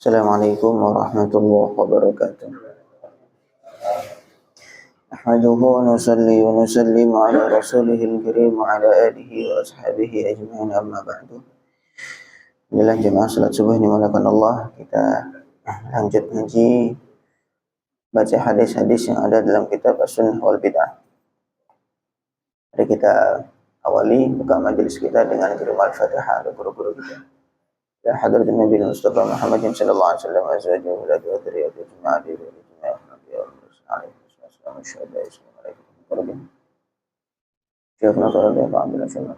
Assalamualaikum warahmatullahi wabarakatuh. Ahmaduhu wa nusalli wa nusallimu ala rasulihil karim wa ala alihi wa ashabihi ajma'in, amma ba'du. Inilah jemaah salat subuh dimulakan Allah. Kita lanjut ngaji baca hadis-hadis yang ada dalam kitab As-Sunnah wal Bid'ah. Mari kita awali buka majelis kita dengan kirim al-Fatihah untuk guru-guru kita. Ya hadratin Nabi Mustafa Muhammadin sallallahu alaihi wasallam azwajuhu wa dzurriyyatuhu ajma'in wa jami'an Syekhna sallallahu alaihi wasallam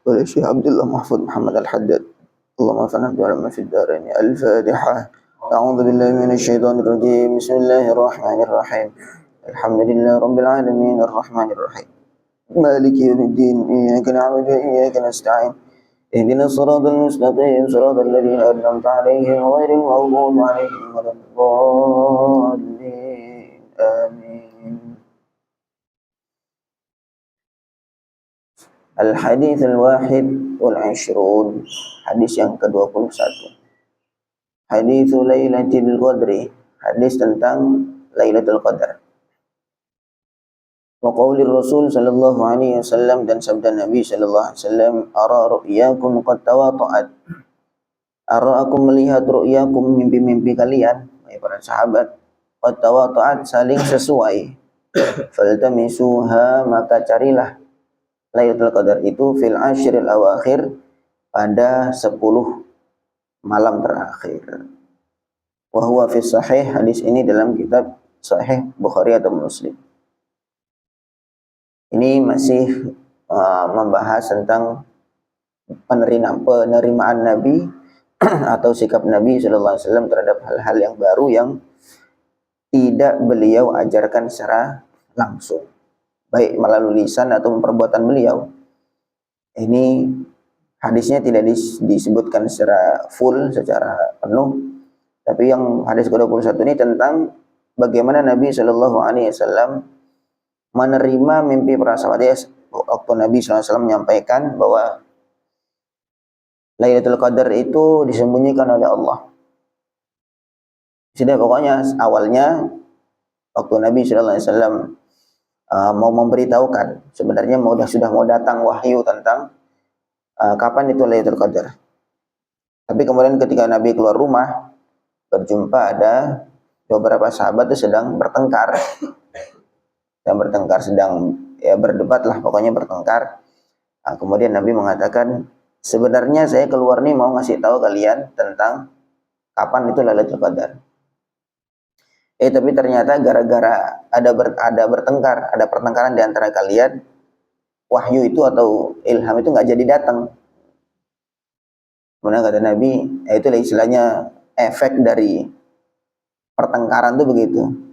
wa Syekh Abdullah Mahfud Muhammad Al-Haddad. Allahumma fa'alna bi'ilmi fid darain. Al-Fatihah. A'udzu billahi minasy syaithanir rajim. Bismillahirrahmanirrahim. Alhamdulillahi rabbil alamin arrahmanir rahim. مالك يوم الدين إياك نعبد وإياك نستعين اهدنا الصراط المستقيم صراط الذين أنعمت عليهم غير المغضوب عليهم ولا الضالين آمين. الحديث الواحد والعشرون hadis yang ke-21. Hadits Lailatul Qadri, hadis tentang Lailatul Qadar. Wa qaulir Rasul sallallahu alaihi wasallam, dan sabda Nabi sallallahu alaihi wasallam, ara ru'yakum qad tawata'at. Ara, aku melihat ru'yakum, mimpi-mimpi kalian, para sahabat, qad tawata'at, saling sesuai. Faltamisuha, maka carilah Lailatul Qadar itu fil ashril awakhir, pada 10 malam terakhir. Wa huwa fi sahih, hadis ini dalam kitab Sahih Bukhari atau Muslim. Ini masih membahas tentang penerimaan Nabi atau sikap Nabi sallallahu alaihi wasallam terhadap hal-hal yang baru yang tidak beliau ajarkan secara langsung, baik melalui lisan atau perbuatan beliau. Ini hadisnya tidak disebutkan secara full, secara penuh, tapi yang hadis ke-21 ini tentang bagaimana Nabi sallallahu alaihi wasallam menerima mimpi para sahabat. Waktu Nabi SAW menyampaikan bahwa Lailatul Qadar itu disembunyikan oleh Allah. Sudah, pokoknya awalnya waktu Nabi SAW mau memberitahukan, sebenarnya sudah mau datang wahyu tentang kapan itu Lailatul Qadar. Tapi kemudian ketika Nabi keluar rumah, berjumpa ada beberapa sahabat itu sedang bertengkar. Sedang berdebat lah, pokoknya bertengkar. Nah, kemudian Nabi mengatakan, sebenarnya saya keluar nih mau ngasih tahu kalian tentang kapan itu Lailatul Qadar. Tapi ternyata gara-gara ada pertengkaran di antara kalian, wahyu itu atau ilham itu nggak jadi datang. Kemudian kata Nabi, itu istilahnya efek dari pertengkaran itu begitu.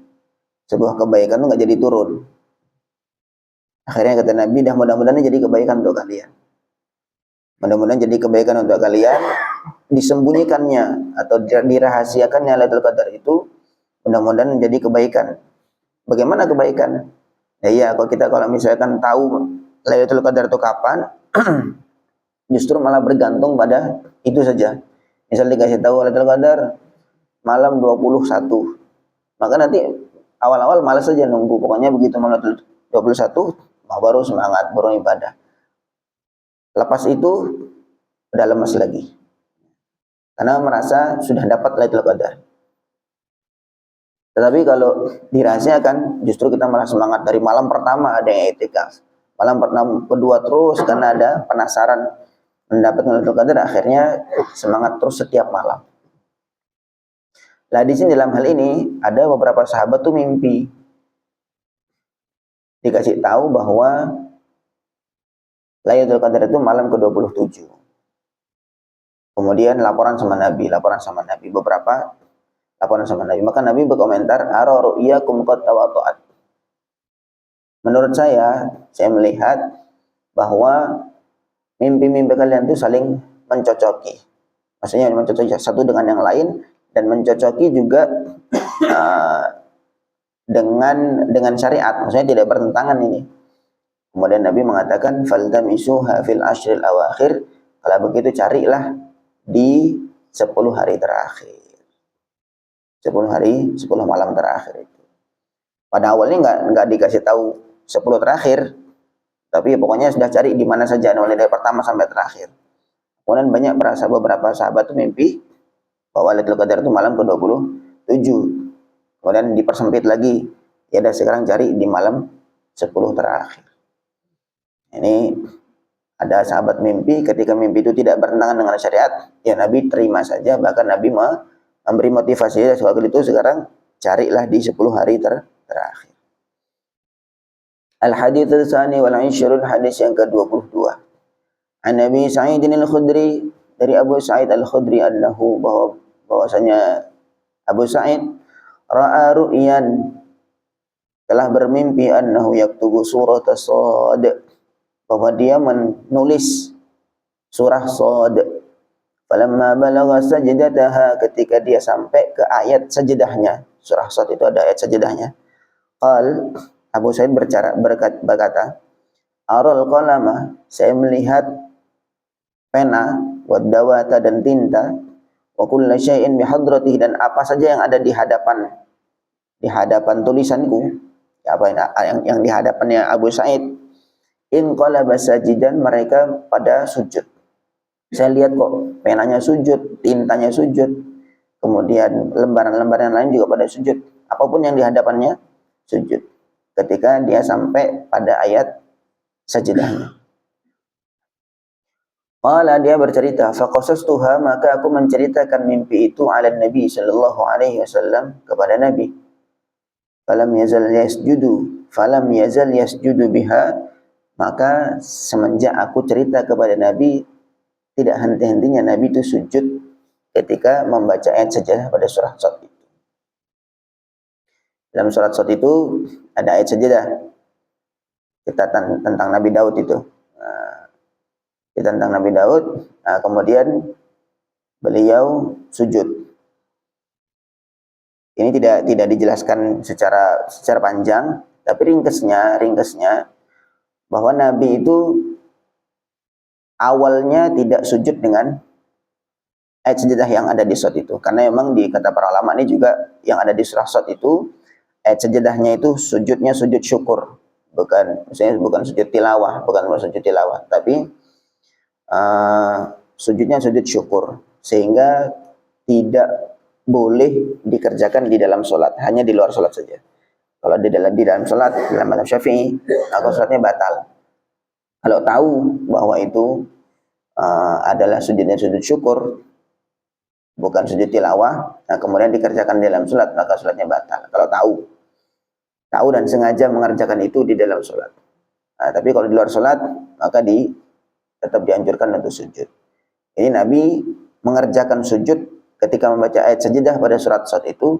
Sebuah kebaikan itu nggak jadi turun. Akhirnya kata Nabi, mudah-mudahan jadi kebaikan untuk kalian. Mudah-mudahan jadi kebaikan untuk kalian, disembunyikannya atau dirahasiakannya Lailatul Qadar itu, mudah-mudahan menjadi kebaikan. Bagaimana kebaikan? Kalau misalkan tahu Lailatul Qadar itu kapan, justru malah bergantung pada itu saja. Misal dikasih tahu Lailatul Qadar malam 21, maka nanti awal-awal malas saja nunggu, pokoknya begitu malam 21 baru semangat, baru ibadah. Lepas itu udah lemas lagi, karena merasa sudah dapat Lailatul Qadar. Tetapi kalau dirahasiakan, justru kita malah semangat. Dari malam pertama ada yang i'tikaf, malam kedua terus karena ada penasaran mendapat Lailatul Qadar, akhirnya semangat terus setiap malam. Nah, di sini dalam hal ini ada beberapa sahabat tuh mimpi, dikasih tahu bahwa Lailatul Qadar itu malam ke-27. Kemudian laporan sama Nabi, beberapa laporan sama Nabi. Maka Nabi berkomentar, ara ru'yakum qad tawata'at. Menurut saya melihat bahwa mimpi-mimpi kalian itu saling mencocoki. Maksudnya mencocoki satu dengan yang lain, dan mencocoki juga dengan syariat, maksudnya tidak bertentangan ini. Kemudian Nabi mengatakan, faltamisuha fil ashril awakhir, kalau begitu carilah di 10 hari terakhir. 10 hari, 10 malam terakhir itu. Pada awalnya nggak dikasih tahu 10 terakhir, tapi pokoknya sudah cari di mana saja, mulai dari pertama sampai terakhir. Kemudian beberapa sahabat tuh mimpi bahwa Lailatul Qadar itu malam ke-27. Kemudian dipersempit lagi, ya udah sekarang cari di malam 10 terakhir. Ini ada sahabat mimpi, ketika mimpi itu tidak bertentangan dengan syariat, ya Nabi terima saja, bahkan Nabi memberi motivasi, soal itu sekarang carilah di 10 hari terakhir. Al-hadits al-tsani wal 'ishrun, hadis yang ke-22. An Nabi Sa'id al-Khudri, dari Abu Sa'id al-Khudri annahu, bahwasanya Abu Sa'id ra'a ru'yan, telah bermimpi, annahu yaktubu surat Shad, bahwa dia menulis surah Shad. Falamma balagha sajdataha, ketika dia sampai ke ayat sajdahnya, surah Shad itu ada ayat sajdahnya. Qal, Abu Sa'id berkata, aral qalama, saya melihat pena, wadawata dan tinta, wa kulla syai'in bihadratihi, dan apa saja yang ada di hadapan tulisanku, apa yang di hadapannya Abu Sa'id. In qalaba sajidan, mereka pada sujud. Saya lihat kok penanya sujud, tintanya sujud, kemudian lembaran-lembaran lain juga pada sujud. Apapun yang di hadapannya sujud. Ketika dia sampai pada ayat sajdahnya. Qala, dia bercerita, faqasastuha, maka aku menceritakan mimpi itu ala Nabi sallallahu alaihi wasallam, kepada Nabi. Falam yazal yasjudu biha, maka semenjak aku cerita kepada Nabi, tidak henti-hentinya Nabi itu sujud ketika membaca ayat sajadah pada surah Shad itu. Dalam surat Shad itu ada ayat sajadah, kita tentang Nabi Daud itu. Tentang Nabi Daud, kemudian beliau sujud. Ini tidak dijelaskan secara panjang, tapi ringkesnya bahwa Nabi itu awalnya tidak sujud dengan ayat sajadah yang ada di Shad itu, karena memang di kata para ulama ini juga yang ada di surah Shad itu ayat sajadahnya itu sujudnya sujud syukur, bukan sujud tilawah, tapi sujudnya sujud syukur, sehingga tidak boleh dikerjakan di dalam sholat, hanya di luar sholat saja. Kalau di dalam sholat, dalam mazhab Syafi'i, maka sholatnya batal. Kalau tahu bahwa itu adalah sujudnya sujud syukur, bukan sujud tilawah, kemudian dikerjakan di dalam sholat, maka sholatnya batal. Kalau tahu dan sengaja mengerjakan itu di dalam sholat. Tapi kalau di luar sholat, maka tetap dianjurkan untuk sujud. Ini Nabi mengerjakan sujud ketika membaca ayat sajadah pada surat Shad itu,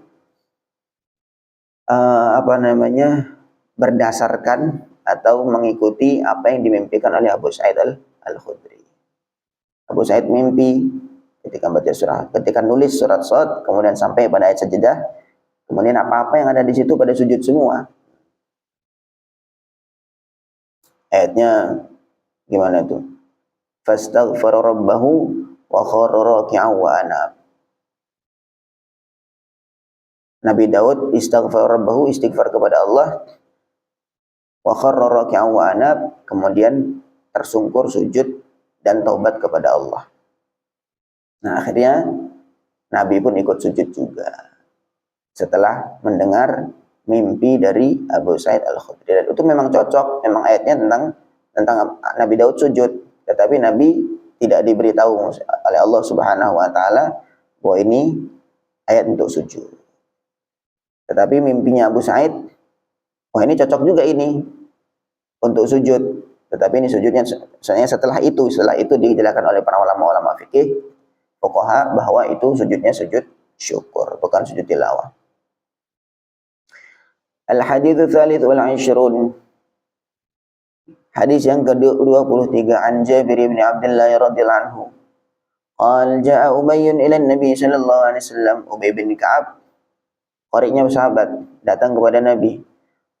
berdasarkan atau mengikuti apa yang dimimpikan oleh Abu Sa'id al-Khudri. Abu Sa'id mimpi ketika nulis surat Shad, kemudian sampai pada ayat sajadah, kemudian apa-apa yang ada di situ pada sujud semua. Ayatnya gimana itu? Fastaghfara rabbahu wa kharra raki'an wa anab. Nabi Daud istighfar kepada Allah, wa kharra raki'an wa anab, kemudian tersungkur sujud dan taubat kepada Allah. Nah, akhirnya Nabi pun ikut sujud juga setelah mendengar mimpi dari Abu Sa'id al-Khudri. Dan itu memang cocok, memang ayatnya tentang Nabi Daud sujud, tetapi Nabi tidak diberitahu oleh Allah Subhanahu wa taala bahwa ini ayat untuk sujud. Tetapi mimpinya Abu Sa'id, wah ini cocok juga ini untuk sujud. Tetapi ini sujudnya sebenarnya setelah itu dijelaskan oleh para ulama fikih, fuqaha, bahwa itu sujudnya sujud syukur, bukan sujud tilawah. Al-hadits tsalits wal 'ishrun. Hadis yang ke-23, an Jabir bin Abdullah radhiyallahu anhu. Qal jaa Ubay ila Nabi sallallahu alaihi wasallam. Ubay bin Ka'ab, qari'nya sahabat, datang kepada Nabi.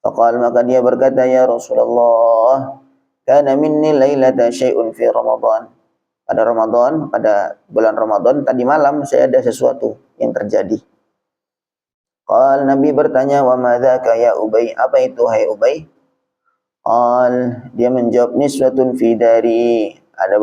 Faqal, maka dia berkata, ya Rasulullah, kana minni lailata syai'un fi Ramadan. pada Ramadan, pada bulan Ramadan tadi malam saya ada sesuatu yang terjadi. Qal, Nabi bertanya, wa madzaka ya Ubay, apa itu hai Ubay? Qal, dia menjawab, niswatun fi dari, ada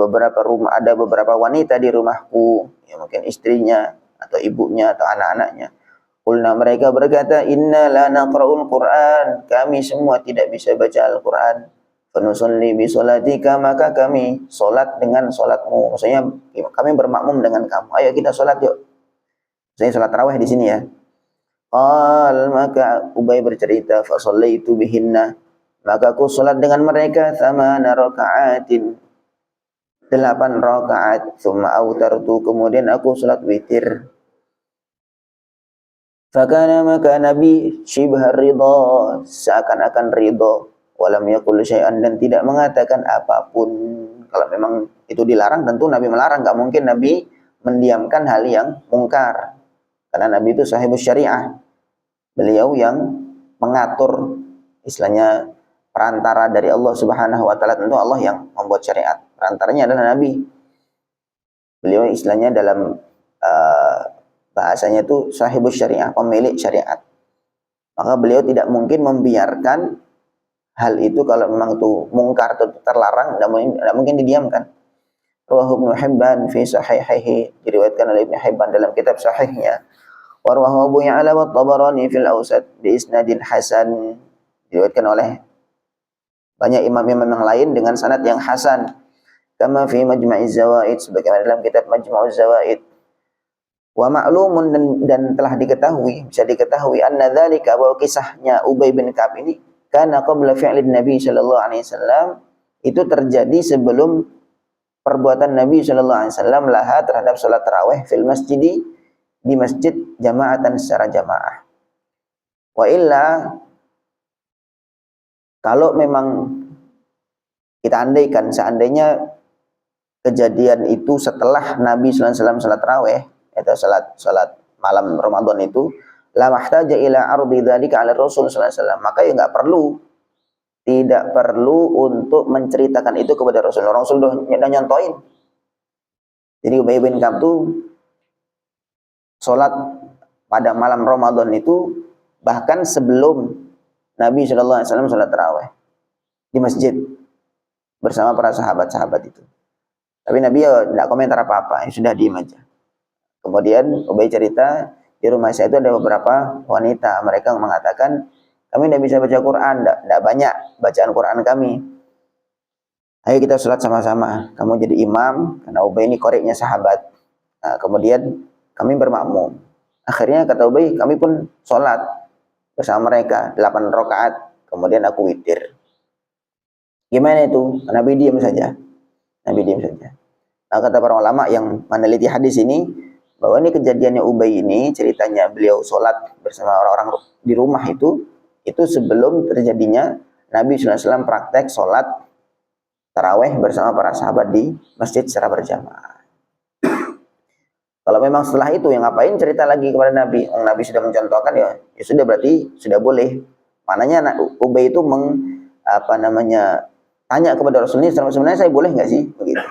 beberapa wanita di rumahku, ya mungkin istrinya atau ibunya atau anak-anaknya. Qulna, mereka berkata, inna la naqra'ul Qur'an, kami semua tidak bisa baca Al-Qur'an. Fanusalli bi sholatika, maka kami solat dengan solatmu. Maksudnya kami bermakmum dengan kamu. Ayo kita solat yuk. Maksudnya solat tarawih di sini ya. Qal, maka Ubay bercerita, fa shallaitu bihinna, maka aku solat dengan mereka 8 raka'atin, 8 rakaat. Tsumma autartu, kemudian aku solat witir. Fakana, maka Nabi shibhar ridha, seakan-akan ridha, walam yaqul syai'an, dan tidak mengatakan apapun. Kalau memang itu dilarang, tentu Nabi melarang, enggak mungkin Nabi mendiamkan hal yang mungkar. Karena Nabi itu sahibus syariah. Beliau yang mengatur, istilahnya perantara dari Allah Subhanahu wa taala, tentu Allah yang membuat syariat. Perantaranya adalah Nabi. Beliau istilahnya dalam bahasanya itu sahibus syariah, pemilik syariat. Maka beliau tidak mungkin membiarkan hal itu kalau memang itu mungkar atau terlarang, tidak mungkin didiamkan. Rawahu Ibnu Hibban fi sahihihi, diriwayatkan oleh Ibnu Hibban dalam kitab sahihnya. Wa rawahu Abu Ya'la wa Tabarani fil Awsat bi isnadin hasan, diriwayatkan oleh banyak imam-imam yang lain dengan sanad yang hasan. Kama fi Majma'iz Zawaid, sebagaimana dalam kitab Majma'uz Zawaid. Wa ma'lumun, dan telah diketahui, bisa diketahui, anna dzalika, bahwa kisahnya Ubay bin Ka'ab ini kana qabla fi'lin Nabi sallallahu alaihi wasallam, itu terjadi sebelum perbuatan Nabi sallallahu alaihi wasallam laha, terhadap salat tarawih, fil masjidi, di masjid, jamaatan, secara jamaah. Wa illa, kalau memang kita andaikan, seandainya kejadian itu setelah Nabi sallallahu alaihi wasallam salat tarawih, atau salat malam Ramadan itu, la mahtaja ila ardi dzalika 'ala Rasul sallallahu alaihi wasallam, maka ya tidak perlu untuk menceritakan itu kepada Rasul. Rasul sudah nyontoin. Jadi Ubay bin Ka'ab itu salat pada malam Ramadan itu bahkan sebelum Nabi sallallahu alaihi wasallam salat tarawih di masjid bersama para sahabat-sahabat itu. Tapi Nabi ya tidak komentar apa-apa, ya sudah diam aja. Kemudian Ubay cerita, di rumah saya itu ada beberapa wanita, mereka mengatakan, kami tidak bisa baca Quran, tidak banyak bacaan Quran kami. Ayo kita sholat sama-sama, kamu jadi imam, karena Ubay ini koreknya sahabat. Nah, kemudian kami bermakmum. Akhirnya kata Ubay, kami pun sholat bersama mereka, 8 rakaat, kemudian aku witir. Gimana itu? Nabi diam saja. Nabi diam saja. Nah, kata para ulama yang meneliti hadis ini, bahwa ini kejadiannya Ubay ini, ceritanya beliau sholat bersama orang-orang di rumah itu sebelum terjadinya Nabi SAW praktek sholat taraweh bersama para sahabat di masjid secara berjamaah. Kalau memang setelah itu, yang ngapain cerita lagi kepada Nabi? Nabi sudah mencontohkan, ya sudah, berarti sudah boleh. Maknanya Ubay itu tanya kepada Rasulullah, sebenarnya saya boleh nggak sih begitu?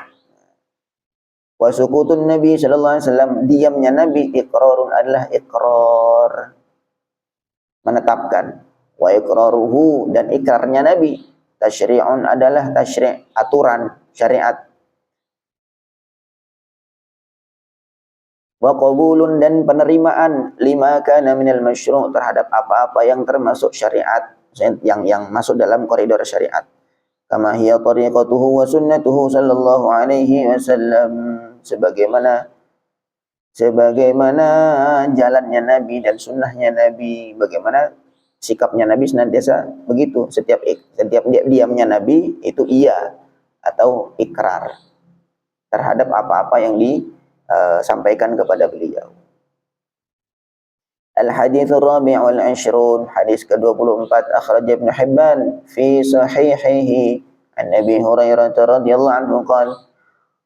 Wa sukutun Nabi sallallahu alaihi wasallam, diamnya Nabi, iqrarun, adalah iqrar, menetapkan. Wa iqraruhu, dan ikrarnya Nabi, tasyri'un, adalah tasyri', aturan, syariat. Wa qabulun, dan penerimaan, lima kana minal masyru', terhadap apa-apa yang termasuk syariat, yang masuk dalam koridor syariat. Kama hiya tariqatuhu wa sunnatuhu sallallahu alaihi wasallam, sebagaimana jalannya Nabi dan sunnahnya Nabi, bagaimana sikapnya Nabi senantiasa begitu. Setiap diamnya Nabi itu iya atau ikrar terhadap apa-apa yang disampaikan kepada beliau. Al-hadits ar-rabi' wal 'ishrun, hadis ke-24, akhraj Ibnu Hibban fi sahihihi an Abi Hurairah radhiyallahu anhu qala,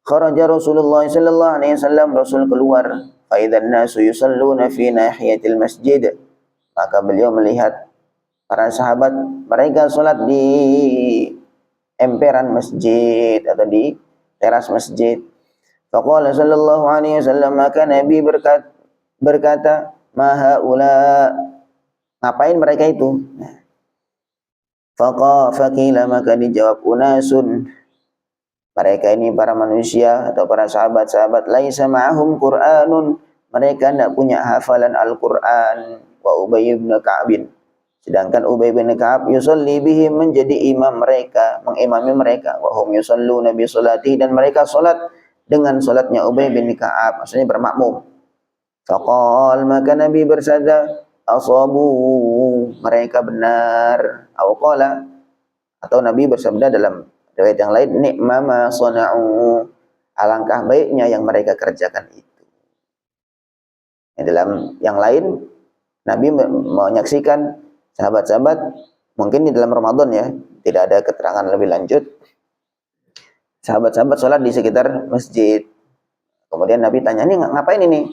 kharaja Rasulullah sallallahu alaihi wasallam, Rasul keluar, fa idzan nasu yusalluna fi nahiyatil masjid, maka beliau melihat para sahabat mereka salat di emperan masjid atau di teras masjid. Faqala sallallahu alaihi wasallam, maka Nabi berkata, ma haula, ngapain mereka itu? Faqila, maka dijawab, unasun, mereka ini para manusia atau para sahabat-sahabat, laisa ma'ahum Qur'anun, mereka tidak punya hafalan Al-Qur'an. Wa Ubay bin Ka'ab, sedangkan Ubay bin Ka'ab yusalli bihim, menjadi imam mereka, mengimami mereka. Wa hum yusalluna bi salatihi, dan mereka salat dengan salatnya Ubay bin Ka'ab, maksudnya bermakmum. Faqal, maka Nabi bersabda, asabu, mereka benar. Atau Nabi bersabda dalam riwayat yang lain, ni'ma ma sana'u, alangkah baiknya yang mereka kerjakan itu. Dalam yang lain, Nabi menyaksikan sahabat-sahabat, mungkin di dalam Ramadan ya, tidak ada keterangan lebih lanjut, sahabat-sahabat sholat di sekitar masjid. Kemudian Nabi tanya, ini ngapain ini?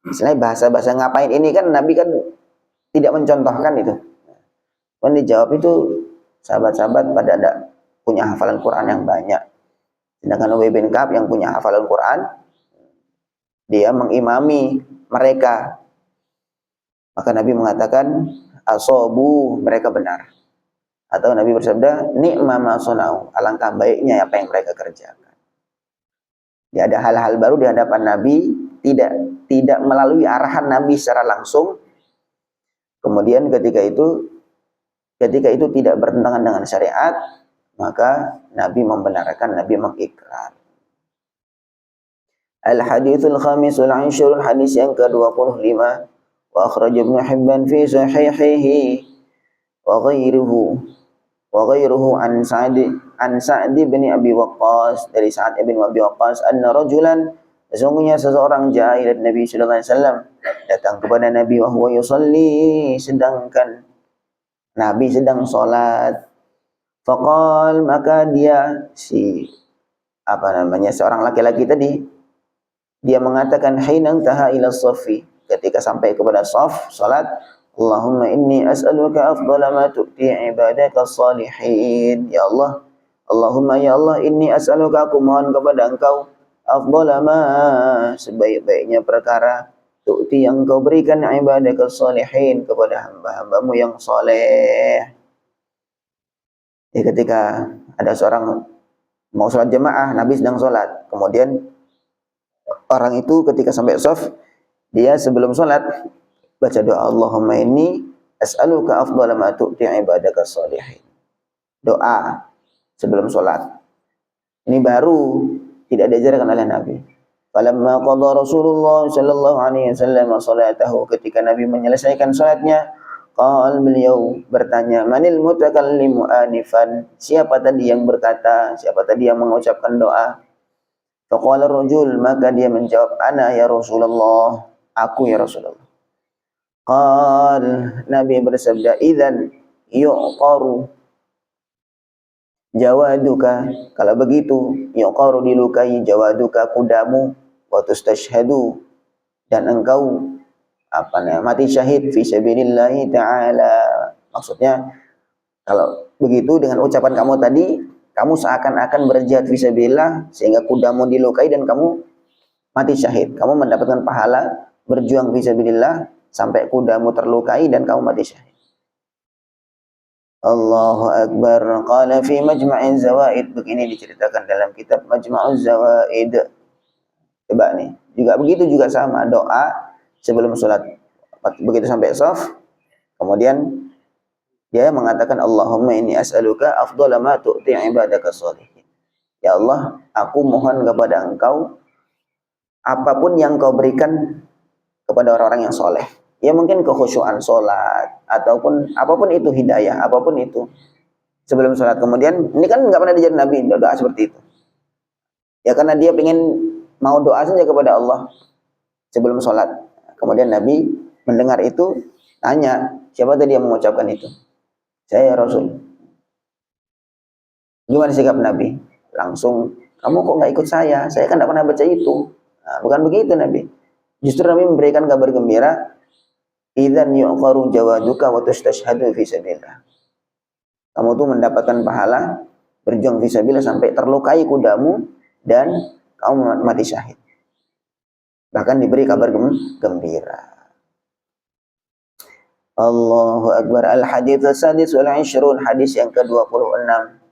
Misalnya bahasa-bahasa ngapain ini kan Nabi kan tidak mencontohkan itu. Kan dijawab itu sahabat-sahabat pada ada punya hafalan Quran yang banyak. Sedangkan Ubay bin Ka'ab yang punya hafalan Quran, dia mengimami mereka. Maka Nabi mengatakan, asobu, mereka benar. Atau Nabi bersabda, ni'ma ma sana'u, alangkah baiknya apa yang mereka kerjakan. Ya, ada hal-hal baru di hadapan Nabi, tidak melalui arahan Nabi secara langsung. Kemudian ketika itu tidak bertentangan dengan syariat, maka Nabi membenarkan, Nabi mengikrar. Al-hadithul khamisul 'ashrun, hadis yang ke-25. Wa akhraj Ibnu Hibban fi sahihihi wa ghairuhu an Sa'd bin Abi Waqqas, dari Sa'd bin Abi Waqqas, anna rajulan, sesungguhnya seseorang jaa ila Nabi sallallahu alaihi wasallam, datang kepada Nabi wa huwa yusalli, sedangkan Nabi sedang salat. Faqal, maka dia seorang laki-laki tadi, dia mengatakan, hinang taha ila shafi, ketika sampai kepada shaf salat, Allahumma inni as'aluka afdala ma tu'ti ibadaka salihin. Ya Allah, Allahumma ya Allah, inni as'aluka, aku mohon kepada Engkau, afdala ma, sebaik-baiknya perkara, tu'ti yang Engkau berikan ibadaka salihin, kepada hamba-hambamu yang saleh. Ya, ketika ada seorang mau sholat jemaah, Nabi sedang sholat. Kemudian orang itu ketika sampai shaf, dia sebelum sholat baca doa, Allahumma inni as'aluka afdala ma tu'ti ibadaka sholihin. Doa sebelum sholat. Ini baru tidak diajarkan oleh Nabi. Falamma qadha Rasulullah sallallahu alaihi wasallam salatahu, ketika Nabi menyelesaikan sholatnya, qal, beliau bertanya, manil mutakallimu anifan, siapa tadi yang berkata, siapa tadi yang mengucapkan doa? Faqala rajul, maka dia menjawab, ana ya Rasulullah, aku ya Rasulullah. Qal, Nabi bersabda, idzan yuqaru jawaduka, kalau begitu, yuqaru, dilukai, jawaduka, kudamu, wa tustashhadu, dan engkau mati syahid fi sabilillahi ta'ala. Maksudnya, kalau begitu dengan ucapan kamu tadi, kamu seakan-akan berjihad fisabilillah sehingga kudamu dilukai dan kamu mati syahid. Kamu mendapatkan pahala berjuang fisabilillah sampai kudamu terlukai dan kamu mati syahid. Allahu Akbar. Qala fi Majma'iz Zawaid, begini diceritakan dalam kitab Majma'uz Zawaid. Coba nih, juga begitu, juga sama doa sebelum sholat. Begitu sampai shaf, kemudian dia mengatakan, Allahumma inni as'aluka afdala ma tu'ti ibadaka sholihin. Ya Allah, aku mohon kepada Engkau apapun yang Kau berikan kepada orang-orang yang soleh. Ya mungkin kekhusyuan sholat, ataupun apapun itu, hidayah, apapun itu. Sebelum sholat, kemudian, ini kan nggak pernah diajar Nabi doa seperti itu. Ya karena dia ingin mau doa saja kepada Allah sebelum sholat. Kemudian Nabi mendengar itu, tanya, siapa tadi yang mengucapkan itu? Saya ya Rasul. Gimana sikap Nabi? Langsung, kamu kok nggak ikut saya? Saya kan nggak pernah baca itu. Nah, bukan begitu Nabi. Justru Nabi memberikan kabar gembira, idzan yuqaru jawaduka wa tustashhadu fi sabilillah. Kamu tuh mendapatkan pahala berjuang fi sabilillah sampai terlukai kudamu dan kamu mati syahid. Bahkan diberi kabar gembira. Allahu Akbar. Al-hadits as-sadis wal 'ishrun, hadis yang ke-26.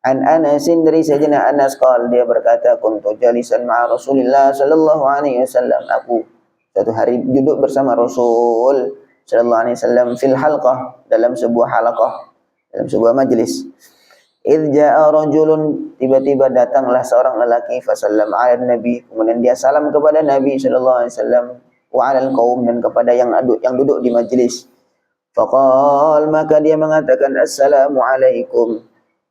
An Anas dari Sayyidina Anas qala, dia berkata, kuntu jalisan ma'a Rasulillah sallallahu alaihi wasallam, aku suatu hari duduk bersama Rasul sallallahu alaihi wasallam fil halqah, dalam sebuah halaqah, dalam sebuah majelis. Idh ja'a rajulun, tiba-tiba datanglah seorang lelaki, fasallam 'ala nabi, kemudian dia salam kepada Nabi sallallahu alaihi wasallam, wa 'alal qaum, dan kepada yang duduk di majelis. Faqal, maka dia mengatakan, assalamu alaikum.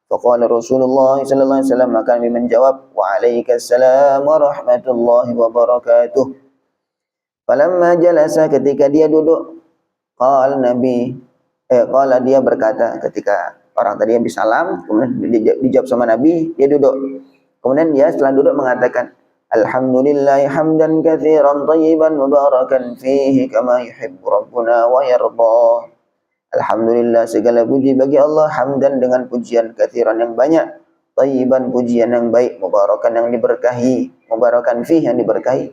Faqala Rasulullah sallallahu alaihi wasallam, maka Nabi menjawab, wa alaikassalam wa rahmatullahi wa barakatuh. Falamma jalasa, ketika dia duduk, qala dia berkata, ketika orang tadi yang salam, kemudian dijawab sama Nabi, dia duduk. Kemudian dia setelah duduk mengatakan, alhamdulillahi hamdan katsiran thayyiban mubarakan fihi kama yuhibbu rabbuna wa yarda. Alhamdulillah, segala puji bagi Allah, hamdan dengan pujian katsiran yang banyak, thayyiban pujian yang baik, mubarakan yang diberkahi, mubarakan fihi yang diberkahi,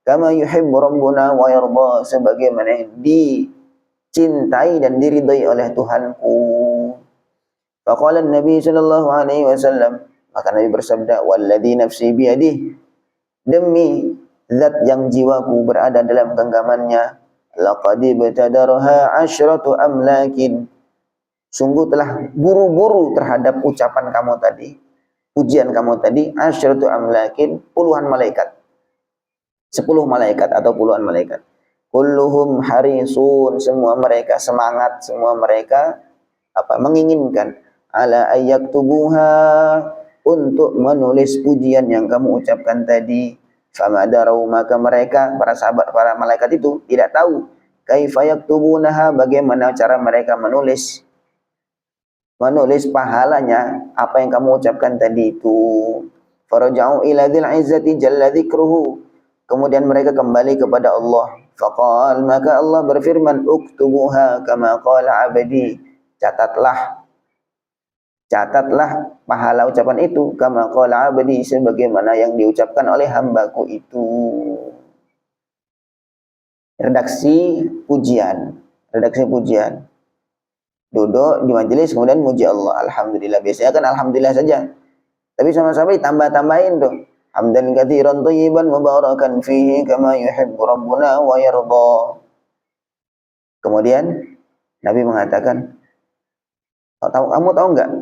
kama yuhibbu rabbuna wa yarda, sebagaimana yang dicintai dan diridhai oleh Tuhanku. Faqala Nabi sallallahu alaihi wasallam, maka Nabi bersabda, walladzi nafsi biyadihi, demi zat yang jiwaku berada dalam genggamannya, laqad ibtadaraha 'asyratu amlakin, sungguh telah buru-buru terhadap ucapan kamu tadi, pujian kamu tadi, 'asyratu amlakin, puluhan malaikat, 10 malaikat atau puluhan malaikat. Kulluhum harisun, semua mereka semangat, semua mereka menginginkan, ala ayyaktubuha, untuk menulis pujian yang kamu ucapkan tadi. Famadarau, maka mereka, para sahabat, para malaikat itu tidak tahu, kaifa yaktubunaha, bagaimana cara mereka menulis pahalanya apa yang kamu ucapkan tadi itu. Faraja'u ila dzil izzati jalla dzikruhu, kemudian mereka kembali kepada Allah. Faqal, maka Allah berfirman, uktubuha kama qala abdi, catatlah pahala ucapan itu, kama qala abdi, sebagaimana yang diucapkan oleh hambaku itu. Redaksi pujian. Duduk di majelis kemudian muji Allah, alhamdulillah. Biasanya kan alhamdulillah saja, tapi sama-sama ditambah-tambahin tuh, hamdan katsiran thayyiban mubarakan fihi kama yuhibbu rabbuna wa yarda. Kemudian Nabi mengatakan, kamu tahu enggak,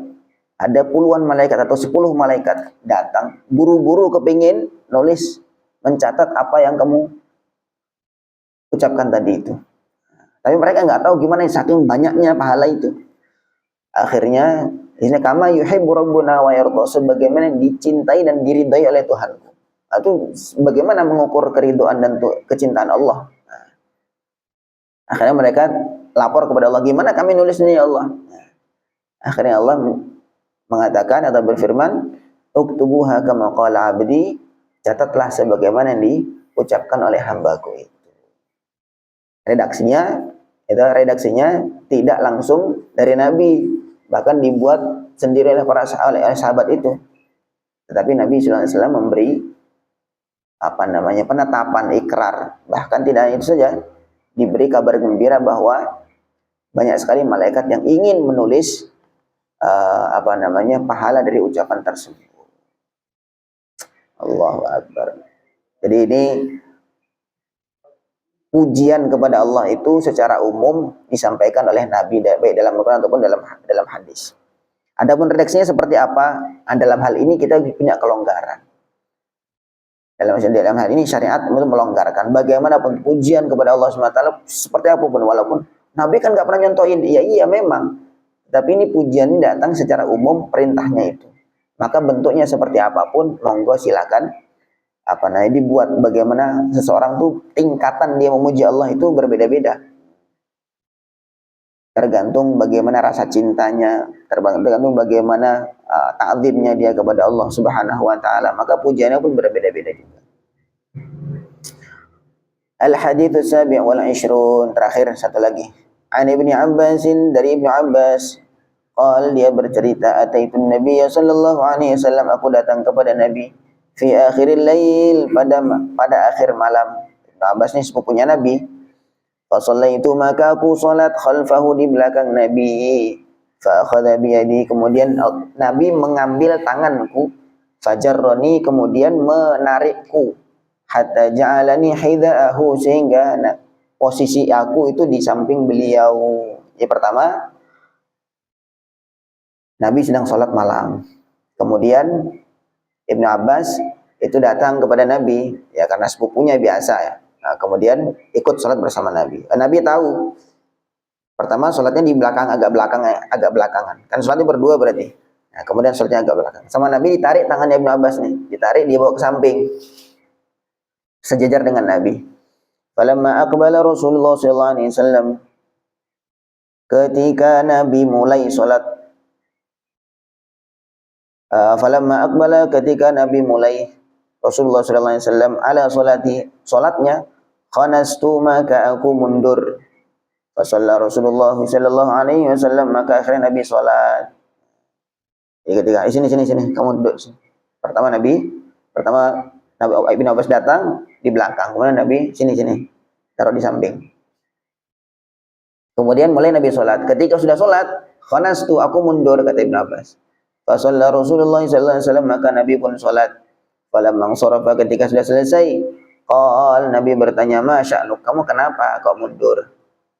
ada puluhan malaikat atau 10 malaikat datang buru-buru kepingin nulis, mencatat apa yang kamu ucapkan tadi itu. Tapi mereka enggak tahu gimana, saking banyaknya pahala itu. Akhirnya ini kama yuhibbu rabbuna wa yarda, sebagaimana dicintai dan diridai oleh Tuhanku. Itu bagaimana mengukur keridhaan dan kecintaan Allah. Akhirnya mereka lapor kepada Allah, gimana kami nulis ini ya Allah. Akhirnya Allah mengatakan atau berfirman, uktubuha kama qala abdi, catatlah sebagaimana yang diucapkan oleh hambaku itu. Redaksinya tidak langsung dari Nabi, bahkan dibuat sendiri oleh para sahabat itu. Tetapi Nabi sallallahu alaihi wasallam memberi penetapan, ikrar. Bahkan tidak hanya itu saja, diberi kabar gembira bahwa banyak sekali malaikat yang ingin menulis pahala dari ucapan tersebut. Allahu Akbar. Jadi ini pujian kepada Allah itu secara umum disampaikan oleh Nabi, baik dalam Al-Quran ataupun dalam hadis. Adapun redaksinya seperti apa, dalam hal ini kita punya kelonggaran. Dalam hal ini syariat itu melonggarkan. Bagaimanapun pujian kepada Allah SWT seperti apapun, walaupun Nabi kan nggak pernah nyontohin, iya memang. Tapi ini pujian ini datang secara umum, perintahnya itu. Maka bentuknya seperti apapun, monggo silakan dibuat. Bagaimana seseorang tuh tingkatan dia memuji Allah itu berbeda-beda. Tergantung bagaimana rasa cintanya, tergantung bagaimana ta'zimnya dia kepada Allah Subhanahu wa taala. Maka pujiannya pun berbeda-beda juga. Al-hadits as-sabi' wal 'ishrun, terakhir satu lagi. An Ibnu Abbas, dari Ibnu Abbas, dia bercerita, ataitun Nabi sallallahu alaihi wasallam, aku datang kepada Nabi, fi akhiril lail, pada akhir malam. Ibnu Abbas ini sepupunya Nabi. Fa shallaitu, maka aku salat khalfahu di belakang Nabi. Fa akhadha bi yadi, kemudian Nabi mengambil tanganku. Fajarrani, kemudian menarikku. Hatta ja'alani hidaahu, sehingga posisi aku itu di samping beliau. Yang pertama, Nabi sedang sholat malam. Kemudian Ibnu Abbas itu datang kepada Nabi, ya karena sepupunya biasa ya. Nah, kemudian ikut sholat bersama Nabi. Nabi tahu. Pertama sholatnya di belakang, agak belakangan. Kan sholatnya berdua berarti. Nah, kemudian sholatnya agak belakang. Sama Nabi ditarik tangannya Ibnu Abbas nih, ditarik, dibawa ke samping, sejajar dengan Nabi. Falamma aqbala Rasulullah sallallahu alaihi wasallam, ketika Nabi mulai sholat, falamma aqbala, ketika Nabi mulai, Rasulullah sallallahu alaihi wasallam ala sholati, sholatnya, khanastu, maka aku mundur. Fa shalla Rasulullah sallallahu alaihi wasallam, maka akhirnya Nabi sholat. Ketika sini kamu duduk sini. Pertama Nabi Ibnu Abbas datang di belakang, kemudian Nabi sini taruh di samping. Kemudian mulai Nabi sholat. Ketika sudah sholat, khanastu, aku mundur, kata Ibnu Abbas. Fa shalla Rasulullah sallallahu alaihi wasallam, maka Nabi pun sholat. Falamma sharafa, ketika sudah selesai, Nabi bertanya, ma sya'nuk, kamu kenapa kok mundur?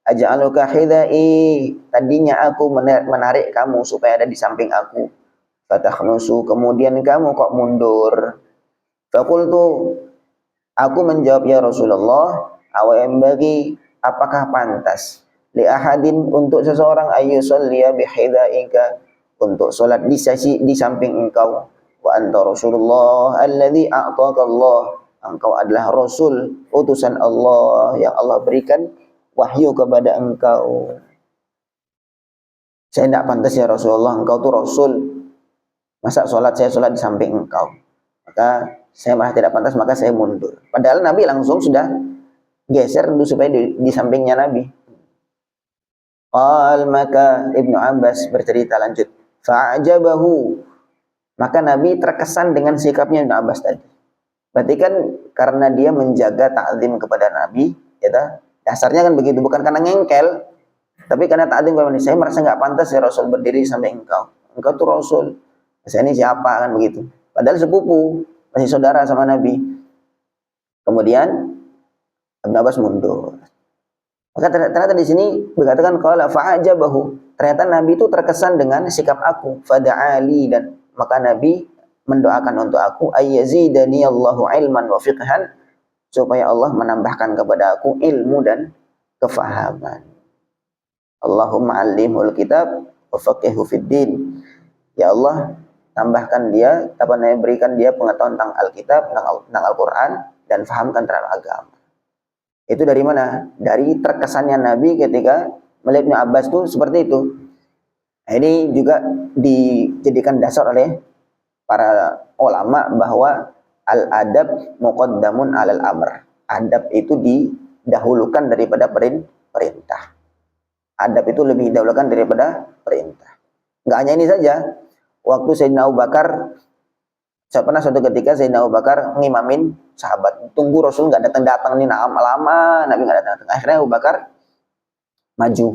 Aj'aluka hidai, tadinya aku menarik kamu supaya ada di samping aku. Fatakhnusu, kemudian kamu kok mundur. Faqultu, aku menjawab, ya Rasulullah, bagi, apakah pantas li ahadin, untuk seseorang, ayyusalliya bihidaika, untuk salat di samping engkau, wa anta Rasulullah alladzi a'taka Allah, engkau adalah Rasul, utusan Allah yang Allah berikan wahyu kepada engkau. Saya tidak pantas ya Rasulullah, engkau tuh Rasul, masa saya sholat di samping engkau? Maka saya malah tidak pantas, maka saya mundur. Padahal Nabi langsung sudah geser dulu supaya di sampingnya Nabi. Maka Ibnu Abbas bercerita lanjut, fa'ajabahu, maka Nabi terkesan dengan sikapnya Ibnu Abbas tadi. Berarti kan karena dia menjaga ta'zim kepada Nabi, ya, dasarnya kan begitu, bukan karena ngengkel, tapi karena ta'zim kepada Nabi. Saya merasa nggak pantas ya Rasul berdiri sampai engkau tuh Rasul, saya ini siapa, kan begitu. Padahal sepupu, masih saudara sama Nabi. Kemudian Ibnu Abbas mundur. Maka ternyata di sini berkatakan qala fa'ajabahu, ternyata Nabi itu terkesan dengan sikap aku, fada'ali, dan maka Nabi mendoakan untuk aku, ayyazidani Allahu ilman wa fiqhan, supaya Allah menambahkan kepada aku ilmu dan kefahaman. Allahumma 'allimhul kitab wa faqihhu fid din. Ya Allah, tambahkan dia, berikan dia pengetahuan tentang Alkitab, tentang Al-Quran, dan fahamkan terhadap agama. Itu dari mana? Dari terkesannya Nabi ketika melihat Ibnu Abbas itu seperti itu. Nah, ini juga dijadikan dasar oleh para ulama bahwa al-adab muqaddamun alal amr. Adab itu didahulukan daripada perintah. Adab itu lebih didahulukan daripada perintah. Nggak hanya ini saja. Waktu Sayyidina Abu Bakar, saya pernah suatu ketika Sayyidina Abu Bakar ngimamin sahabat, tunggu Rasul nggak datang nih, lama Nabi nggak datang. Akhirnya Abu Bakar maju.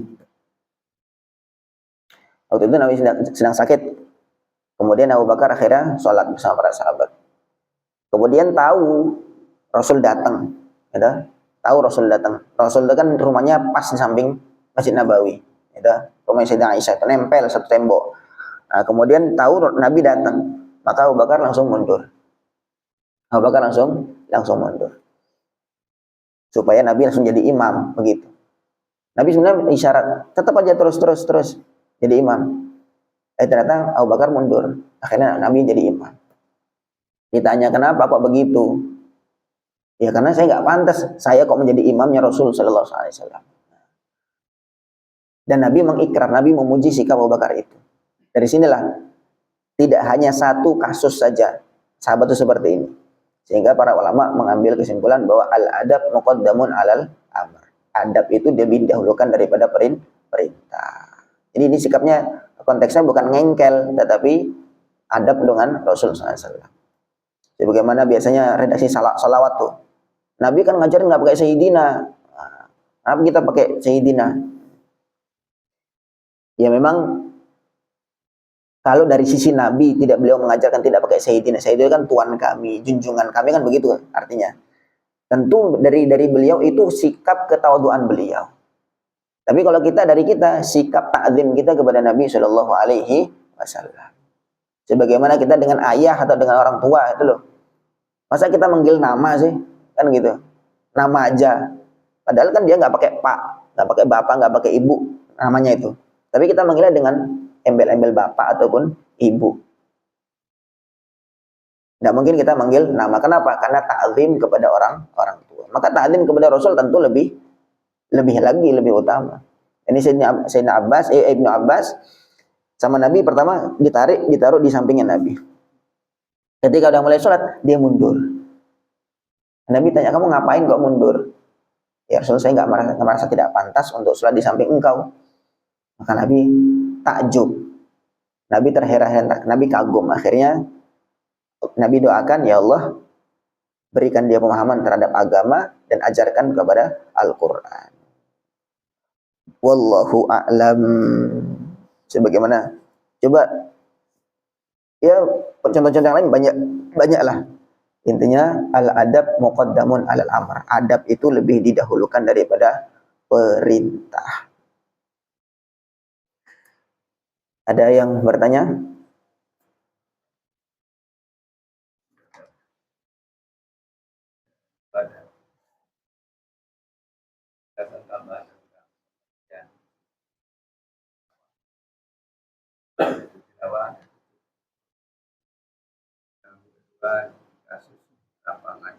Waktu itu Nabi sedang sakit. Kemudian Abu Bakar akhirnya sholat bersama para sahabat. Kemudian tahu Rasul datang, ya, tahu Rasul datang. Rasul itu kan rumahnya pas di samping Masjid Nabawi, ya, rumah Sayyidah Aisyah itu nempel satu tembok. Nah, kemudian tahu Nabi datang, maka Abu Bakar langsung mundur. Abu Bakar langsung mundur. Supaya Nabi langsung jadi imam, begitu. Nabi sebenarnya isyarat, tetap aja terus jadi imam. Ternyata Abu Bakar mundur. Akhirnya Nabi jadi imam. Ditanya kenapa kok begitu? Ya karena saya nggak pantas, saya kok menjadi imamnya Rasul Sallallahu Alaihi Wasallam. Dan Nabi mengikrar, Nabi memuji sikap Abu Bakar itu. Dari sinilah tidak hanya satu kasus saja sahabat itu seperti ini, sehingga para ulama mengambil kesimpulan bahwa al-adab muqaddamun alal amr. Adab itu lebih didahulukan daripada perintah. Jadi ini sikapnya, konteksnya bukan ngengkel, tetapi adab dengan Rasul SAW. Sebagaimana biasanya redaksi salawat tuh. Nabi kan ngajarin nggak pakai Sayyidina. Kenapa kita pakai Sayyidina? Ya memang kalau dari sisi Nabi tidak beliau mengajarkan tidak pakai Sayyidina. Sayyidina kan tuan kami, junjungan kami kan begitu artinya. Tentu dari beliau itu sikap ketawaduan beliau. Tapi kalau dari kita sikap ta'zim kita kepada Nabi Shallallahu Alaihi Wasallam. Sebagaimana kita dengan ayah atau dengan orang tua itu loh. Masa kita manggil nama sih, kan gitu. Nama aja. Padahal kan dia nggak pakai pak, nggak pakai bapak, nggak pakai ibu namanya itu. Tapi kita manggilnya dengan embel-embel bapak ataupun ibu. Nggak mungkin kita manggil nama. Kenapa? Karena ta'zim kepada orang tua. Maka ta'zim kepada Rasul tentu lebih utama. Ini Sayyidina Abbas, Ibnu Abbas sama Nabi pertama ditaruh di sampingnya Nabi. Ketika udah mulai sholat, dia mundur. Nabi tanya, kamu ngapain kok mundur? Ya Rasul, saya nggak merasa tidak pantas untuk sholat di samping engkau. Maka Nabi takjub. Nabi terheran-heran, Nabi kagum. Akhirnya Nabi doakan, ya Allah, berikan dia pemahaman terhadap agama dan ajarkan kepada Al-Quran. Wallahu a'lam. Sebagaimana, coba ya contoh-contoh yang lain banyak lah. Intinya al-adab muqaddamun alal amr. Adab itu lebih didahulukan daripada perintah. Ada yang bertanya? Kasus lapangan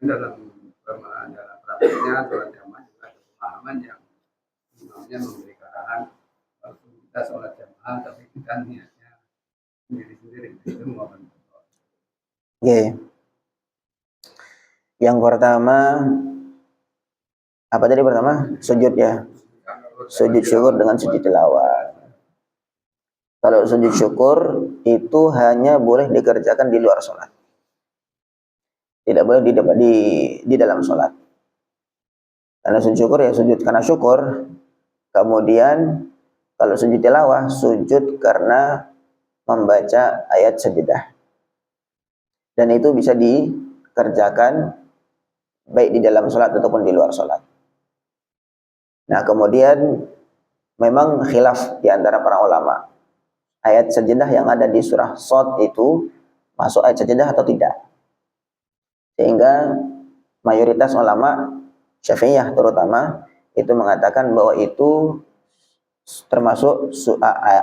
di dalam prakteknya sholat jamaah juga ada pemahaman yang imamnya memberi arahan kita sholat jamaah tapi kita niatnya sendiri-sendiri itu mohon. Oke. Yang pertama apa tadi pertama? Sujud ya. Sujud syukur dengan sujud tilawah. Kalau sujud syukur itu hanya boleh dikerjakan di luar sholat. Tidak boleh di dalam sholat. Karena sujud syukur ya sujud karena syukur. Kemudian kalau sujud tilawah, sujud karena membaca ayat sajadah. Dan itu bisa dikerjakan baik di dalam sholat ataupun di luar sholat. Nah kemudian memang khilaf di antara para ulama. Ayat sajadah yang ada di surah Shad itu masuk ayat sajadah atau tidak. Sehingga mayoritas ulama Syafi'iyah terutama itu mengatakan bahwa itu termasuk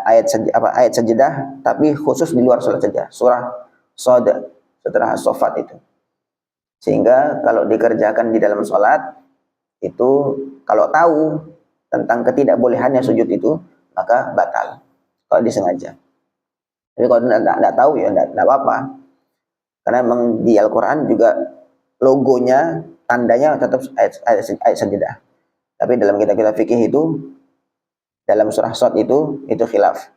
ayat sajadah tapi khusus di luar sholat saja. Surah Shad setelah As-Saffat itu. Sehingga kalau dikerjakan di dalam sholat itu kalau tahu tentang ketidakbolehannya sujud itu maka batal kalau disengaja. Tapi kalau tidak tahu ya tidak apa-apa. Karena memang di Al-Quran juga logonya, tandanya tetap ayat sajadah. Tapi dalam kitab-kitab fikih itu, dalam surah Shad itu khilaf.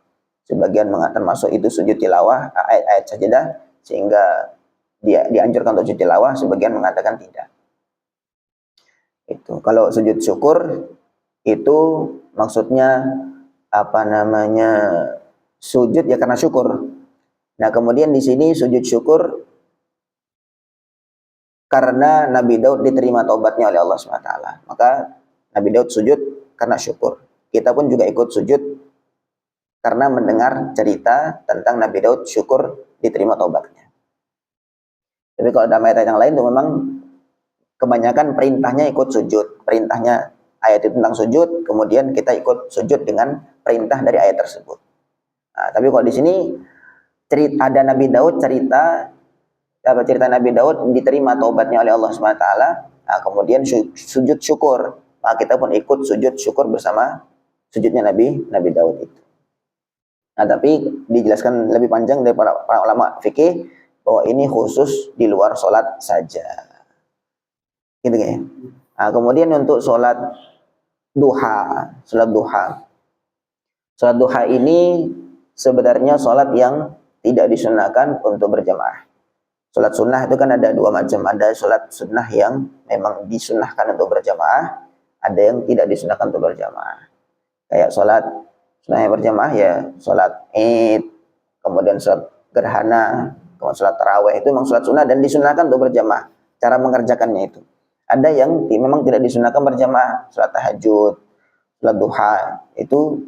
Sebagian mengatakan masuk itu sujud tilawah, ayat sajadah, sehingga dia dianjurkan untuk sujud tilawah, sebagian mengatakan tidak. Itu. Kalau sujud syukur, itu maksudnya sujud ya karena syukur. Nah kemudian di sini sujud syukur karena Nabi Daud diterima taubatnya oleh Allah SWT. Maka Nabi Daud sujud karena syukur. Kita pun juga ikut sujud karena mendengar cerita tentang Nabi Daud syukur diterima taubatnya. Tapi kalau dalam ayat yang lain itu memang kebanyakan perintahnya ikut sujud. Perintahnya ayat itu tentang sujud, kemudian kita ikut sujud dengan perintah dari ayat tersebut. Nah, tapi kalau di sini ada Nabi Daud cerita Nabi Daud diterima taubatnya oleh Allah SWT. Nah, kemudian sujud syukur, maka kita pun ikut sujud syukur bersama sujudnya Nabi Daud itu. Nah, tapi dijelaskan lebih panjang dari para ulama fikih bahwa ini khusus di luar sholat saja. Gitu ya. Nah, kemudian untuk sholat duha, sholat duha ini sebenarnya sholat yang tidak disunahkan untuk berjamaah. Sholat sunnah itu kan ada dua macam, ada sholat sunnah yang memang disunahkan untuk berjamaah, ada yang tidak disunahkan untuk berjamaah. Kayak sholat sunnah yang berjamaah ya, sholat id, kemudian sholat gerhana, kemudian sholat taraweh, itu memang sholat sunnah dan disunahkan untuk berjamaah. Cara mengerjakannya itu. Ada yang memang tidak disunahkan berjamaah, sholat tahajud, sholat duha, itu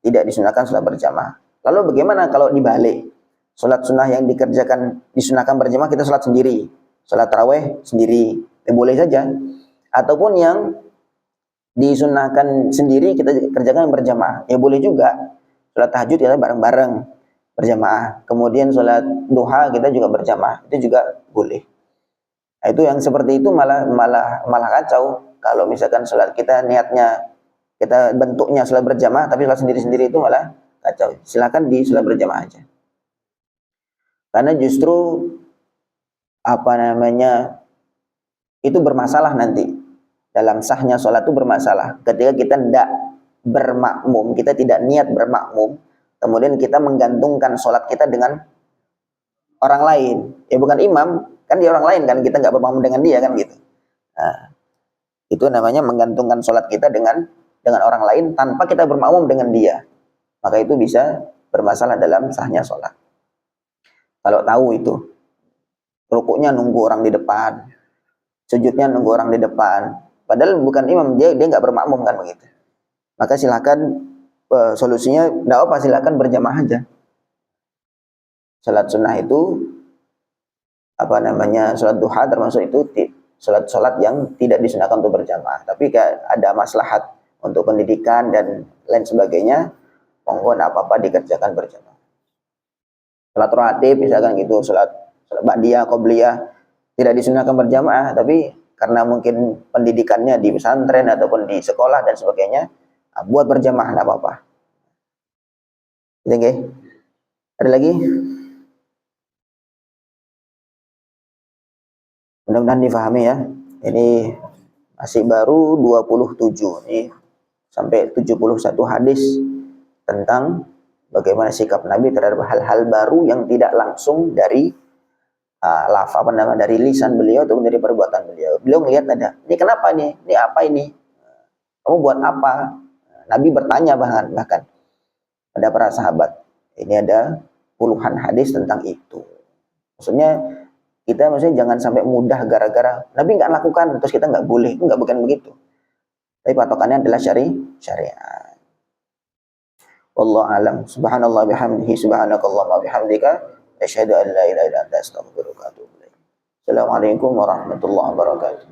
tidak disunahkan sholat berjamaah. Lalu bagaimana kalau dibalik? Sholat sunnah yang dikerjakan disunahkan berjamaah, kita sholat sendiri, sholat taraweh sendiri, boleh saja. Ataupun yang disunahkan sendiri kita kerjakan berjamaah, ya boleh juga. Sholat tahajud kita bareng-bareng berjamaah, kemudian sholat duha kita juga berjamaah, itu juga boleh. Nah, itu yang seperti itu malah kacau. Kalau misalkan sholat kita niatnya, kita bentuknya sholat berjamaah tapi sholat sendiri-sendiri, itu malah kacau. Silakan di sholat berjamaah aja. Karena justru itu bermasalah nanti. Dalam sahnya sholat itu bermasalah. Ketika kita tidak bermakmum, kita tidak niat bermakmum, kemudian kita menggantungkan sholat kita dengan orang lain. Ya bukan imam, kan dia orang lain kan, kita nggak bermakmum dengan dia kan gitu. Nah, itu namanya menggantungkan sholat kita dengan orang lain tanpa kita bermakmum dengan dia. Maka itu bisa bermasalah dalam sahnya sholat. Kalau tahu itu, rukuknya nunggu orang di depan, sujudnya nunggu orang di depan, padahal bukan imam, dia nggak bermakmum kan begitu. Maka silakan solusinya tidak apa, silakan berjamaah aja. Salat sunnah itu salat duha termasuk itu salat yang tidak disunahkan untuk berjamaah. Tapi ada maslahat untuk pendidikan dan lain sebagainya, monggo apa-apa dikerjakan berjamaah. Salat rawatib misalkan gitu, salat ba'diyah, qobliyah tidak disunahkan berjamaah, tapi karena mungkin pendidikannya di pesantren ataupun di sekolah dan sebagainya, buat berjamaah enggak apa-apa. Gitu nggih? Ada lagi? Mudah-mudahan difahami ya. Ini masih baru 27. Ini sampai 71 hadis tentang bagaimana sikap Nabi terhadap hal-hal baru yang tidak langsung dari dari lisan beliau atau dari perbuatan beliau. Beliau melihat ada, ini kenapa nih? Ini apa ini? Kamu buat apa? Nabi bertanya bahkan pada para sahabat. Ini ada puluhan hadis tentang itu. Maksudnya jangan sampai mudah gara-gara Nabi nggak lakukan terus kita nggak boleh. Bukan begitu. Tapi patokannya adalah syariat. Wallahu alam. Subhanallah bihamdihi, subhanakallahumma bihamdika, asyhadu an la ilaha illa anta, astaghfiruka wa atubu ilaik. Assalamualaikum warahmatullahi wabarakatuh.